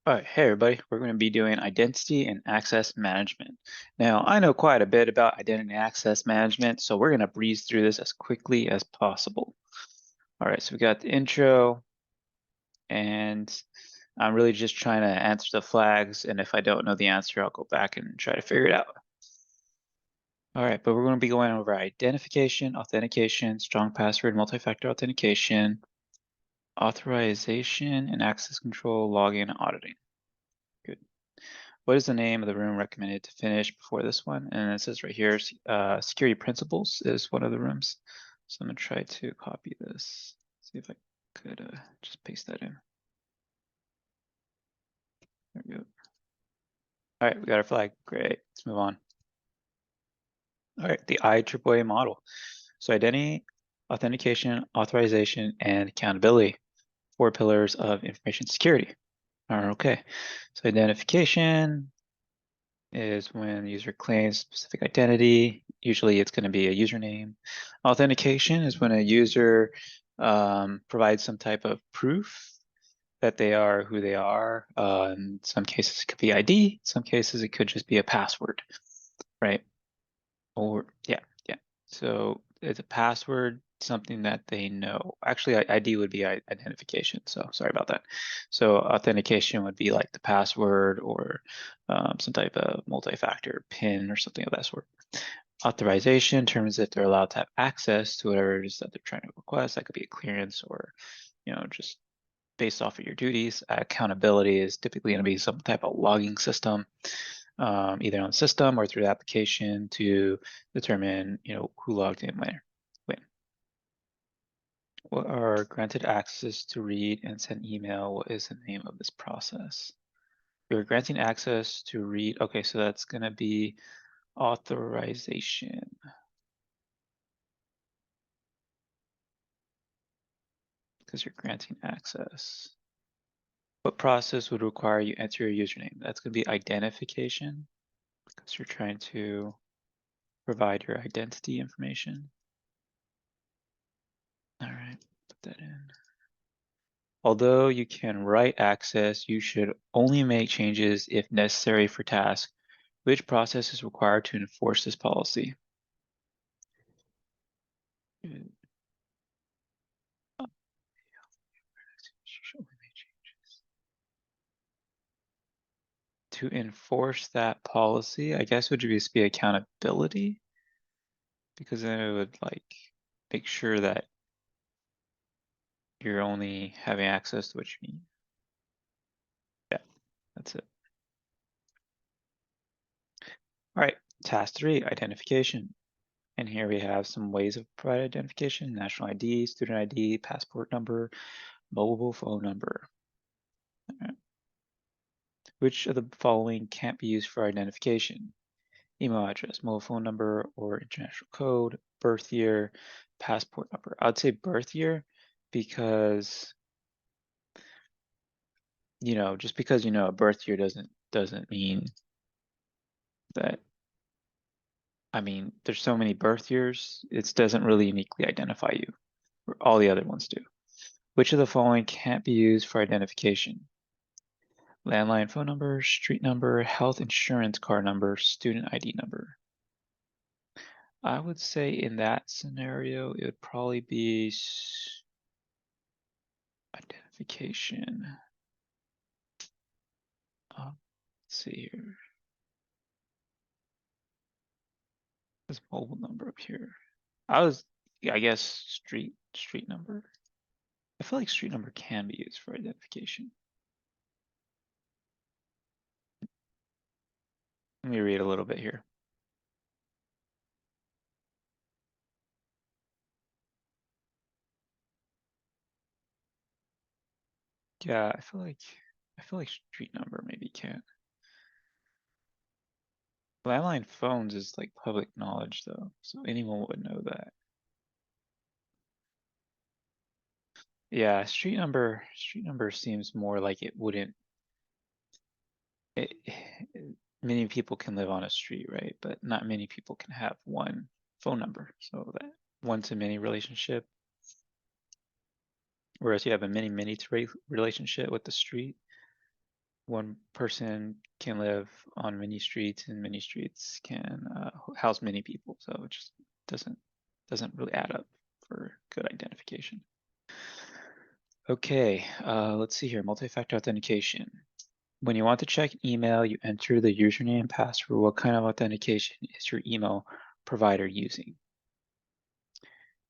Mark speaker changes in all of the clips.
Speaker 1: All right, hey everybody, we're going to be doing identity and access management. Now, I know quite a bit about identity and access management, so we're going to breeze through this as quickly as possible. All right, so we got the intro, and I'm really just trying to answer the flags, and if I don't know the answer, I'll go back and try to figure it out. All right, but we're going to be going over identification, authentication, strong password, multi-factor authentication, authorization, and access control, login, and auditing. Good. What is the name of the room recommended to finish before this one? And it says right here, security principles is one of the rooms. So I'm gonna try to copy this. See if I could just paste that in. There we go. All right, we got our flag. Great, let's move on. All right, the IEEE model. So identity, authentication, authorization, and accountability. 4 pillars of information security. Okay, so identification is when the user claims specific identity. Usually it's going to be a username. Authentication is when a user provides some type of proof that they are who they are. In some cases, it could be ID. In some cases, it could just be a password, right? Or yeah. So it's a password, something that they know. Actually, ID would be identification. So sorry about that. So authentication would be like the password or some type of multi-factor PIN or something of that sort. Authorization determines if they're allowed to have access to whatever it is that they're trying to request. That could be a clearance or, just based off of your duties. Accountability is typically going to be some type of logging system, either on the system or through the application to determine, who logged in when. What are granted access to read and send email? What is the name of this process? You're granting access to read. Okay, so that's going to be authorization. Because you're granting access. What process would require you enter your username? That's going to be identification because you're trying to provide your identity information. All right, put that in. Although you can write access, you should only make changes if necessary for tasks. Which process is required to enforce this policy? To enforce that policy, I guess would just be accountability, because then it would like make sure that you're only having access to what you need. Yeah, that's it. All right, task 3, identification. And here we have some ways of providing identification: national ID, student ID, passport number, mobile phone number. Right. Which of the following can't be used for identification? Email address, mobile phone number, or international code, birth year, passport number. I'd say birth year because, just because a birth year doesn't mean that. I mean, there's so many birth years, it doesn't really uniquely identify you. All the other ones do. Which of the following can't be used for identification? Landline phone number, street number, health insurance card number, student ID number. I would say in that scenario, it would probably be identification. Let's see here. This mobile number up here. I guess street number. I feel like street number can be used for identification. Let me read a little bit here. Yeah, I feel like street number maybe can. Landline phones is like public knowledge though, so anyone would know that. Yeah, street number seems more like it wouldn't. It, many people can live on a street, right? But not many people can have one phone number. So that one-to-many relationship, whereas you have a many-to relationship with the street, one person can live on many streets, and many streets can house many people. So it just doesn't really add up for good identification. Okay, let's see here, multi-factor authentication. When you want to check email, you enter the username and password. What kind of authentication is your email provider using?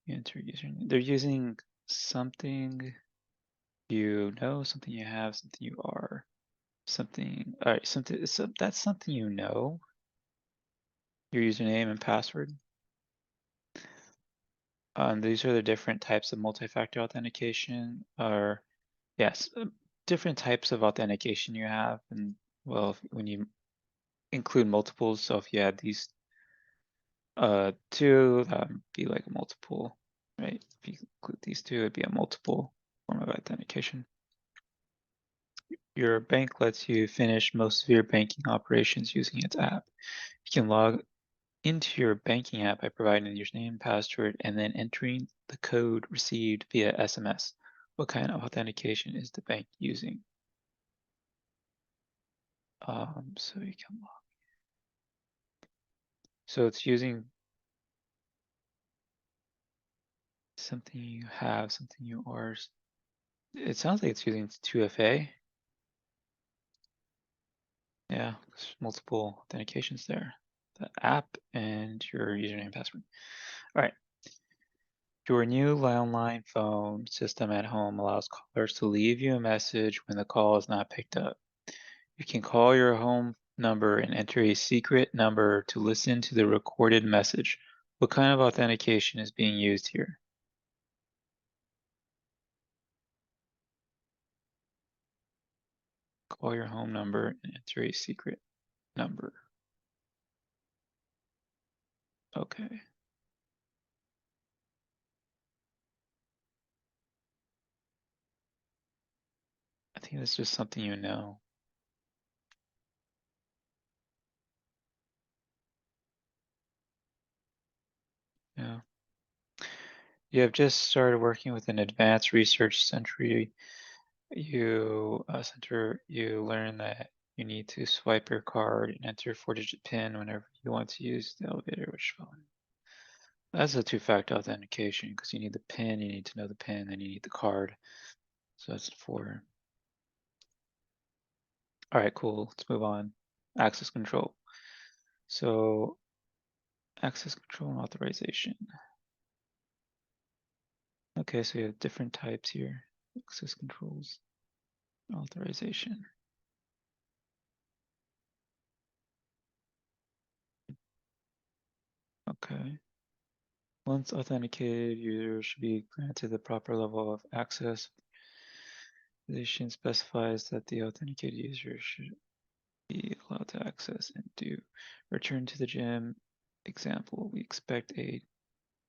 Speaker 1: You enter username. They're using something you know, something you have, something you are, something. All right, something. So that's something you know. Your username and password. These are the different types of multi-factor authentication, or yes, different types of authentication you have, and well, when you include multiples, so if you add these two, that would be like a multiple, right? If you include these two, it'd be a multiple form of authentication. Your bank lets you finish most of your banking operations using its app. You can log into your banking app by providing your name, password, and then entering the code received via SMS. What kind of authentication is the bank using? So you can log. So it's using something you have, something you are. It sounds like it's using 2FA. Yeah, there's multiple authentications there. The app and your username and password. All right. Your new landline phone system at home allows callers to leave you a message when the call is not picked up. You can call your home number and enter a secret number to listen to the recorded message. What kind of authentication is being used here? Call your home number and enter a secret number. Okay. I think that's just something you know. Yeah. You have just started working with an advanced research center. You learn that you need to swipe your card and enter a 4-digit PIN whenever you want to use the elevator, which phone. That's a two-factor authentication because you need the PIN, you need to know the PIN, then you need the card. So that's 4. All right, cool. Let's move on. Access control. So access control and authorization. Okay, so you have different types here. Access controls, authorization. Okay. Once authenticated, users should be granted the proper level of access. Position specifies that the authenticated user should be allowed to access and do. Return to the gym. Example, we expect a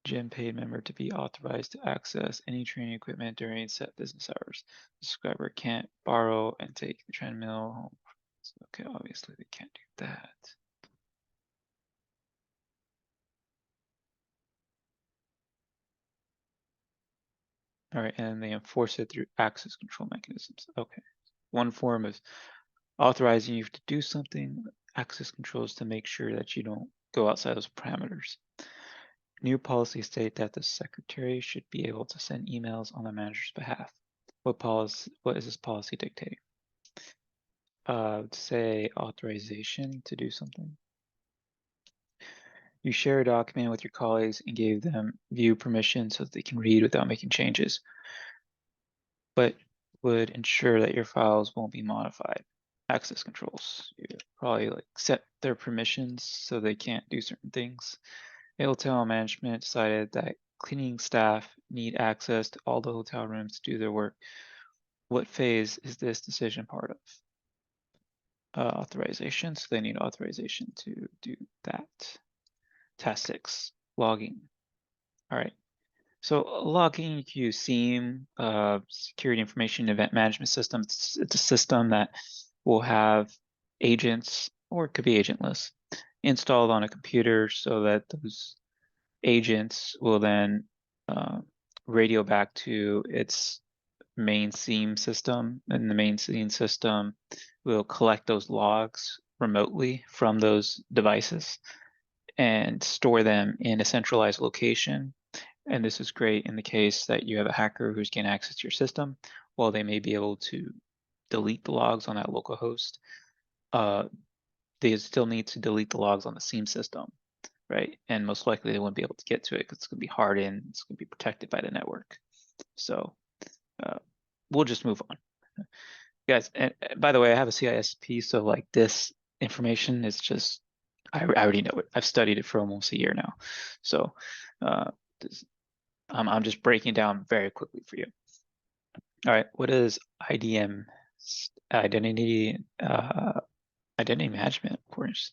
Speaker 1: gym paid member to be authorized to access any training equipment during set business hours. The subscriber can't borrow and take the treadmill home. Okay, obviously they can't do that. All right, and they enforce it through access control mechanisms. Okay, one form is authorizing you to do something, access controls to make sure that you don't go outside those parameters. New policies state that the secretary should be able to send emails on the manager's behalf. What is this policy dictating? Say authorization to do something. You share a document with your colleagues and gave them view permission so that they can read without making changes, but would ensure that your files won't be modified. Access controls. You probably like set their permissions so they can't do certain things. Hotel management decided that cleaning staff need access to all the hotel rooms to do their work. What phase is this decision part of? Authorization, so they need authorization to do that. Task 6, logging. All right. So logging, you can use SIEM, Security Information Event Management System. It's a system that will have agents, or it could be agentless, installed on a computer so that those agents will then radio back to its main SIEM system, and the main SIEM system will collect those logs remotely from those devices and store them in a centralized location. And this is great in the case that you have a hacker who's gained access to your system. While they may be able to delete the logs on that local host, they still need to delete the logs on the SIEM system, right? And most likely they won't be able to get to it because it's going to be hardened, it's going to be protected by the network. So we'll just move on. Guys, and by the way, I have a CISSP, so like this information is just, I already know it. I've studied it for almost a year now. So I'm just breaking down very quickly for you. All right, what is IDM? Identity management, of course.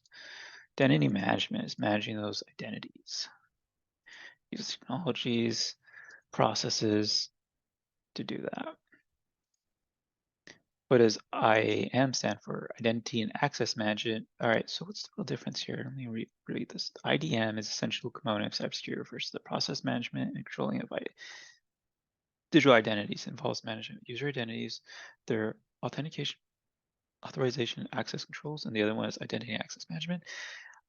Speaker 1: Identity management is managing those identities. Use technologies, processes to do that. What does IAM stand for? Identity and Access Management. All right, so what's the real difference here? Let me read this. IDM is essential component of cybersecurity, refers to the process management and controlling of digital identities, involves management of user identities, their authentication, authorization, and access controls, and the other one is identity and access management.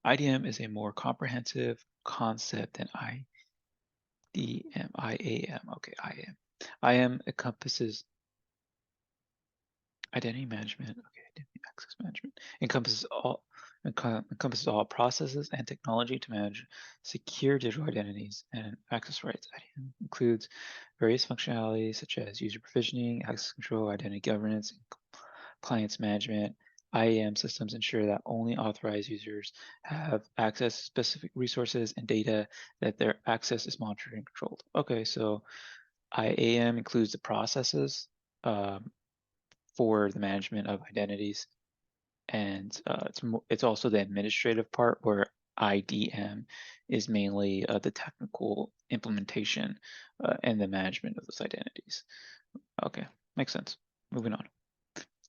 Speaker 1: IDM is a more comprehensive concept than IAM. Okay, IAM. IAM encompasses identity management. Okay, identity access management encompasses all processes and technology to manage secure digital identities and access rights. IDM includes various functionalities such as user provisioning, access control, identity governance, and compliance management. IAM systems ensure that only authorized users have access to specific resources and data, that their access is monitored and controlled. Okay, so IAM includes the processes for the management of identities, and it's also the administrative part, where IDM is mainly the technical implementation and the management of those identities. Okay, makes sense. Moving on.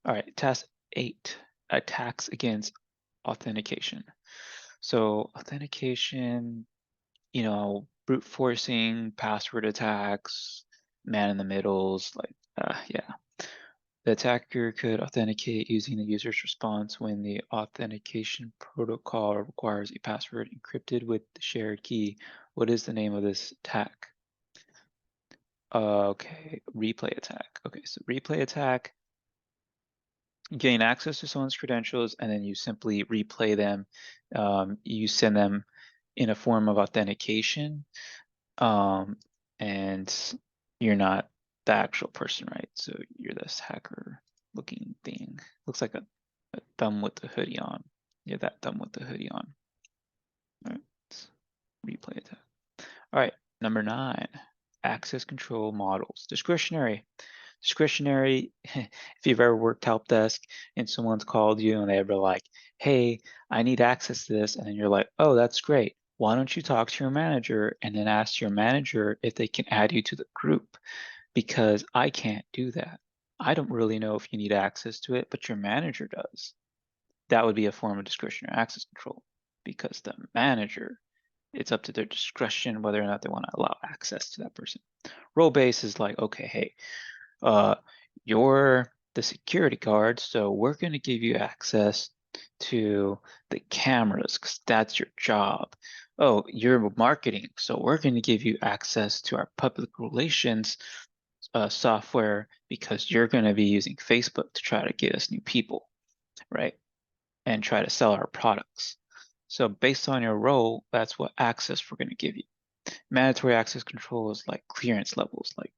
Speaker 1: All right, task 8, attacks against authentication. So authentication, you know, brute forcing, password attacks, man in the middles, like, yeah. The attacker could authenticate using the user's response when the authentication protocol requires a password encrypted with the shared key. What is the name of this attack? Okay, replay attack. Okay, so replay attack, gain access to someone's credentials and then you simply replay them. You send them in a form of authentication, and you're not the actual person, right? So you're this hacker looking thing. Looks like a thumb with the hoodie on. You're that thumb with the hoodie on. All right, let's replay attack. All right, number 9, access control models. Discretionary. Discretionary, if you've ever worked help desk and someone's called you and they're like, hey, I need access to this. And then you're like, oh, that's great. Why don't you talk to your manager and then ask your manager if they can add you to the group? Because I can't do that. I don't really know if you need access to it, but your manager does. That would be a form of discretionary access control, because the manager, it's up to their discretion whether or not they want to allow access to that person. Role-based is like, okay, hey, you're the security guard, so we're going to give you access to the cameras because that's your job. Oh, you're marketing, so we're going to give you access to our public relations software because you're going to be using Facebook to try to get us new people, right? And try to sell our products. So based on your role, that's what access we're going to give you. Mandatory access control is like clearance levels, like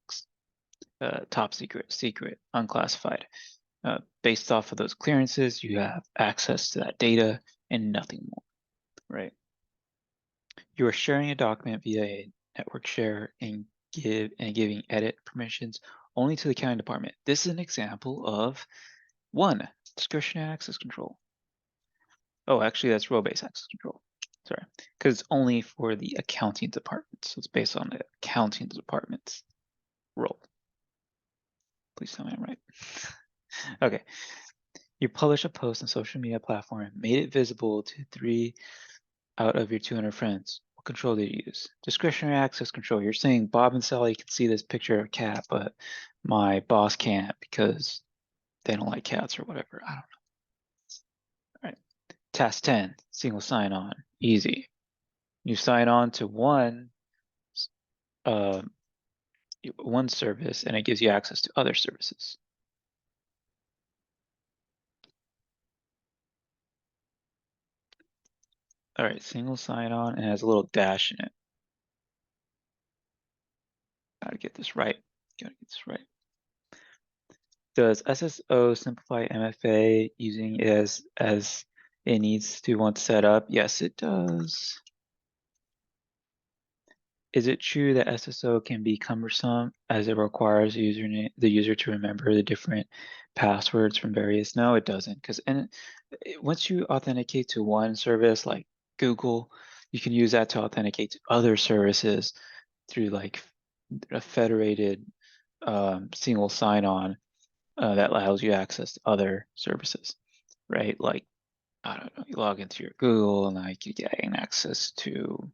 Speaker 1: top secret, secret, unclassified. Based off of those clearances, you have access to that data and nothing more, right? You are sharing a document via a network share and giving edit permissions only to the accounting department. This is an example of 1, discretionary access control. Oh, actually, that's role-based access control. Sorry, because it's only for the accounting department. So it's based on the accounting department's role. Please tell me I'm right. Okay. You publish a post on social media platform and made it visible to 3 out of your 200 friends. What control did you use? Discretionary access control. You're saying Bob and Sally can see this picture of a cat, but my boss can't because they don't like cats or whatever. I don't know. Task 10, single sign-on, easy. You sign on to one service and it gives you access to other services. All right, single sign-on and has a little dash in it. Gotta get this right. Does SSO simplify MFA using it as it needs to once set up? Yes, it does. Is it true that SSO can be cumbersome as it requires the user to remember the different passwords from various? No, it doesn't, because once you authenticate to one service like Google, you can use that to authenticate to other services through like a federated single sign-on that allows you access to other services, right? Like, I don't know, you log into your Google and like you getting access to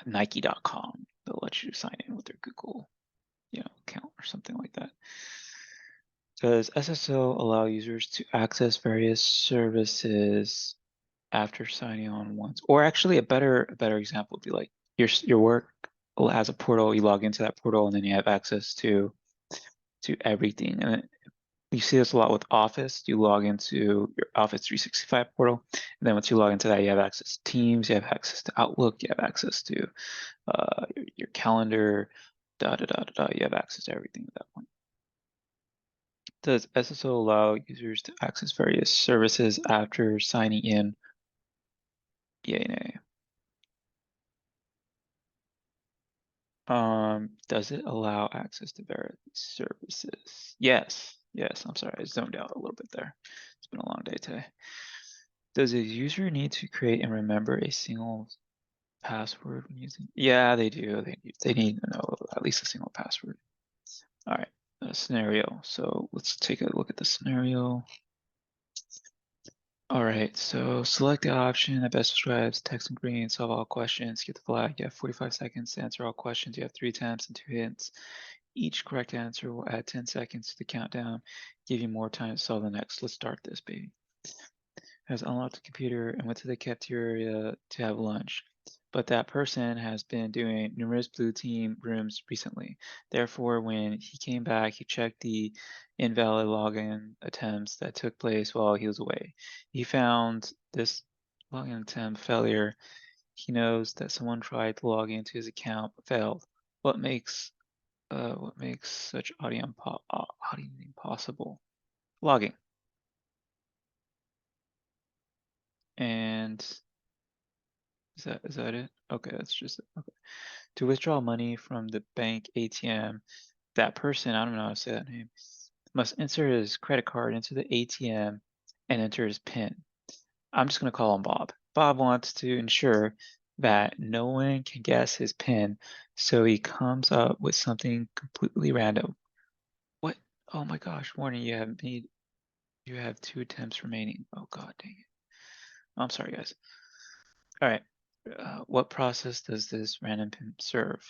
Speaker 1: Nike.com. They'll let you sign in with their Google, account or something like that. Does SSO allow users to access various services after signing on once? Or actually, a better example would be like your work has a portal. You log into that portal, and then you have access to everything. And you see this a lot with Office. You log into your Office 365 portal, and then once you log into that, you have access to Teams, you have access to Outlook, you have access to your calendar, you have access to everything at that point. Does SSO allow users to access various services after signing in? Yay, nay. Does it allow access to various services? Yes, I'm sorry, I zoned out a little bit there. It's been a long day today. Does a user need to create and remember a single password when using? Yeah, they do. They need to know at least a single password. All right, scenario. So let's take a look at the scenario. All right, so select the option that best describes text in green, solve all questions, get the flag. You have 45 seconds to answer all questions. You have 3 attempts and 2 hints. Each correct answer will add 10 seconds to the countdown, give you more time to solve the next. Let's start this, baby. Has unlocked the computer and went to the cafeteria to have lunch. But that person has been doing numerous blue team rooms recently. Therefore, when he came back, he checked the invalid login attempts that took place while he was away. He found this login attempt failure. He knows that someone tried to log into his account but failed. What makes such auditing possible? Logging. And is that it? Okay, that's just it. Okay. To withdraw money from the bank ATM, that person, I don't know how to say that name, must insert his credit card into the ATM and enter his PIN. I'm just going to call him Bob. Bob wants to ensure that no one can guess his PIN, so he comes up with something completely random. What? Oh my gosh, warning, you have 2 attempts remaining. Oh god dang it. I'm sorry, guys. All right. What process does this random PIN serve?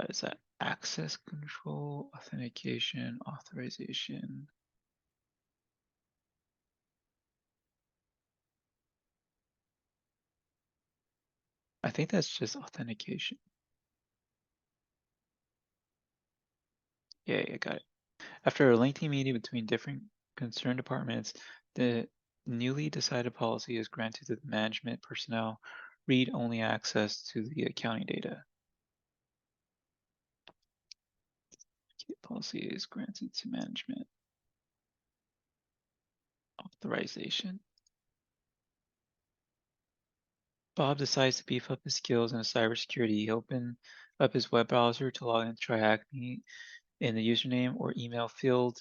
Speaker 1: Is that access control, authentication, authorization? I think that's just authentication. Yeah, got it. After a lengthy meeting between different concerned departments, the newly decided policy is granted to the management personnel read-only access to the accounting data. Policy is granted to management. Authorization. Bob decides to beef up his skills in cybersecurity. He opened up his web browser to log into TryHackMe. In the username or email field,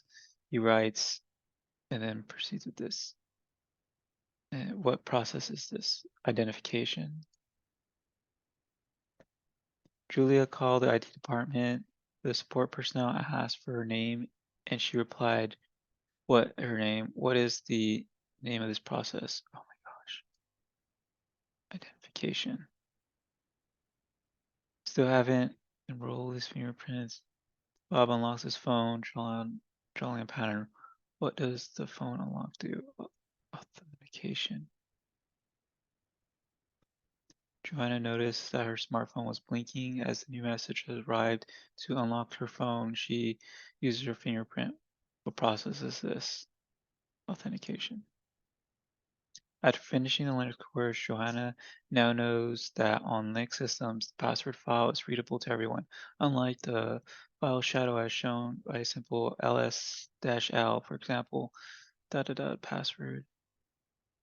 Speaker 1: he writes and then proceeds with this. What process is this? Identification. Julia called the IT department. The support personnel asked for her name and she replied, her name? What is the name of this process? Oh my gosh. Identification. Still haven't enrolled his fingerprints. Bob unlocks his phone, drawing a pattern. What does the phone unlock do? Authentication. Joanna noticed that her smartphone was blinking as the new message had arrived. To unlock her phone, she uses her fingerprint. What process is this? Authentication. After finishing the Linux course, Johanna now knows that on Linux systems, the password file is readable to everyone, unlike the file shadow as shown by a simple ls-l, for example, password.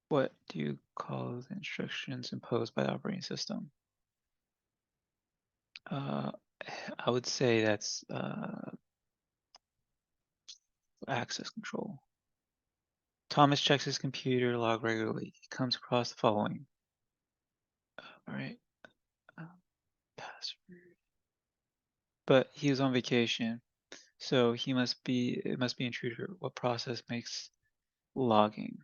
Speaker 1: What do you call the instructions imposed by the operating system? I would say that's access control. Thomas checks his computer log regularly. He comes across the following. All right. Password. But he was on vacation, so it must be intruder. What process makes logging?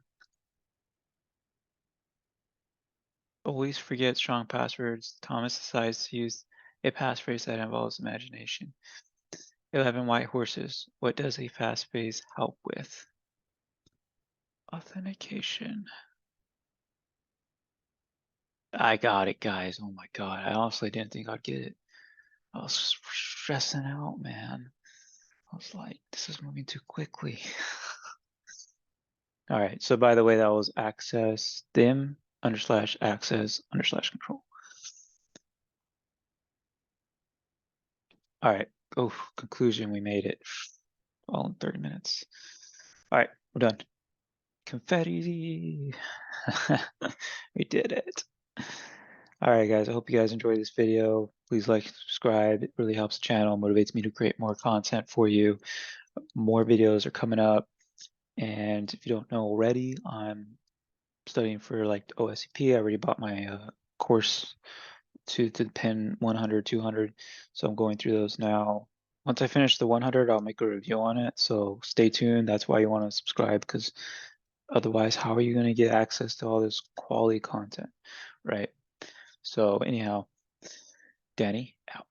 Speaker 1: Always forget strong passwords. Thomas decides to use a passphrase that involves imagination. 11 white horses. What does a passphrase help with? Authentication. I got it, guys. Oh my god. I honestly didn't think I'd get it. I was stressing out, man. I was like, this is moving too quickly. All right. So by the way, that was access dim / access / control. All right. Oh, conclusion. We made it all in 30 minutes. All right. We're done. Confetti. We did it. All right, guys. I hope you guys enjoyed this video. Please like, subscribe. It really helps the channel, motivates me to create more content for you. More videos are coming up. And if you don't know already, I'm studying for like the OSCP. I already bought my course to the PIN 100, 200. So I'm going through those now. Once I finish the 100, I'll make a review on it. So stay tuned. That's why you want to subscribe, because otherwise, how are you going to get access to all this quality content, right? So anyhow, Danny out.